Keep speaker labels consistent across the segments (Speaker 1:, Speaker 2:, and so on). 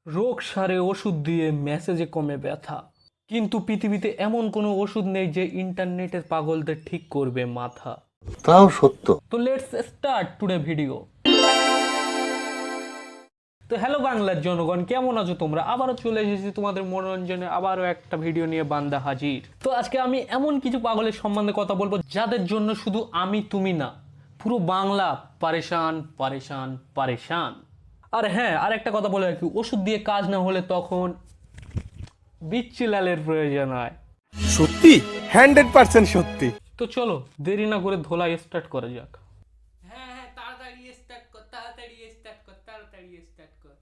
Speaker 1: রোগ সারে ওষুধ দিয়ে মেসেজে কমে ব্যথা, কিন্তু পৃথিবীতে এমন কোনো ওষুধ নেই যে ইন্টারনেটের পাগলদের ঠিক করবে মাথা।
Speaker 2: তাও সত্য।
Speaker 1: তো লেটস স্টার্ট টুডে ভিডিও। তো হ্যালো বাংলার জনগণ, কেমন আছো তোমরা? আবারও চলে এসেছি তোমাদের মনোরঞ্জনে, আবারও একটা ভিডিও নিয়ে বান্দা হাজির। তো আজকে আমি এমন কিছু পাগলের সম্বন্ধে কথা বলবো যাদের জন্য শুধু আমি তুমি না, পুরো বাংলা পারেশান পারেশান পারেশান। আর হ্যাঁ, আর একটা কথা বলে রাখি, ওষুধ দিয়ে কাজ না হলে তখন বিচ্ছিলালের প্রয়োজন হয়।
Speaker 3: সত্যি 100% সত্যি।
Speaker 1: তো চলো দেরি না করে ধোলাই স্টার্ট করা যাক।
Speaker 4: হ্যাঁ তাড়াতাড়ি স্টার্ট কর, তাড়াতাড়ি স্টার্ট কর, তাড়াতাড়ি স্টার্ট কর।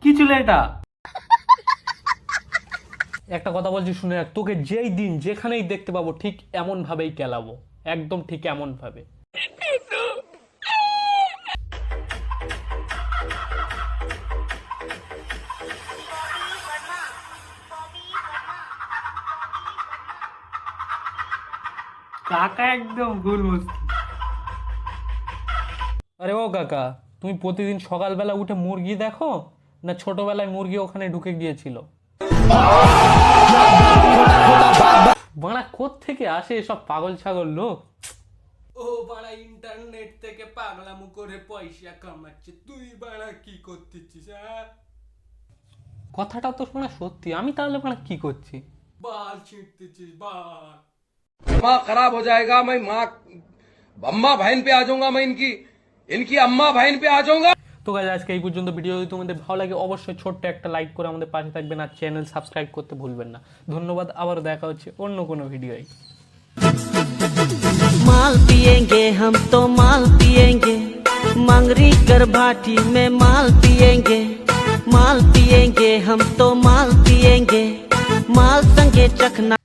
Speaker 1: কি ছিল এটা? একটা কথা বলছি, শুনে রাখ, তোকে যেই দিন যেখানেই দেখতে পাবো ঠিক এমন ভাবেই কেলাবো, একদম ঠিক এমন ভাবে।
Speaker 4: কাকা একদম ভুল বুঝতে।
Speaker 1: আরে ও কাকা, তুমি প্রতিদিন সকালবেলা উঠে মুরগি দেখো, না ছোটবেলায় মুরগি ওখানে ঢুকে গিয়েছিল? বাড়া কোত্থেকে আসে এসব পাগল ছাগল লোক?
Speaker 4: ও বাড়া ইন্টারনেট থেকে পাগলামো করে পয়সা কামাচ্ছে, তুই বাড়া কি করতেছিস? হ্যাঁ,
Speaker 1: কথাটা তো শোনা সত্যি, আমি তাহলে বাড়া কি করছি?
Speaker 4: বাল ছিঁড়তেছিস বাল।
Speaker 5: दिमाग खराब हो जाएगा। मैं माँ अम्मा बहन पे आ जाऊंगा। मैं इनकी अम्मा बहन पे आ जाऊंगा।
Speaker 1: তো গাইজ, আজকে এই পর্যন্ত। ভিডিও যদি তোমাদের ভালো লাগে অবশ্যই ছোট্ট একটা লাইক করে আমাদের পাশে থাকবেন, আর চ্যানেল সাবস্ক্রাইব করতে ভুলবেন না। ধন্যবাদ, আবারও দেখা হচ্ছে অন্য কোনো ভিডিওয়।
Speaker 6: माल पिएंगे हम तो माल पिएंगे, मंगरी कर भाटी में माल पिएंगे हम तो माल पिएंगे, माल संगे चखना।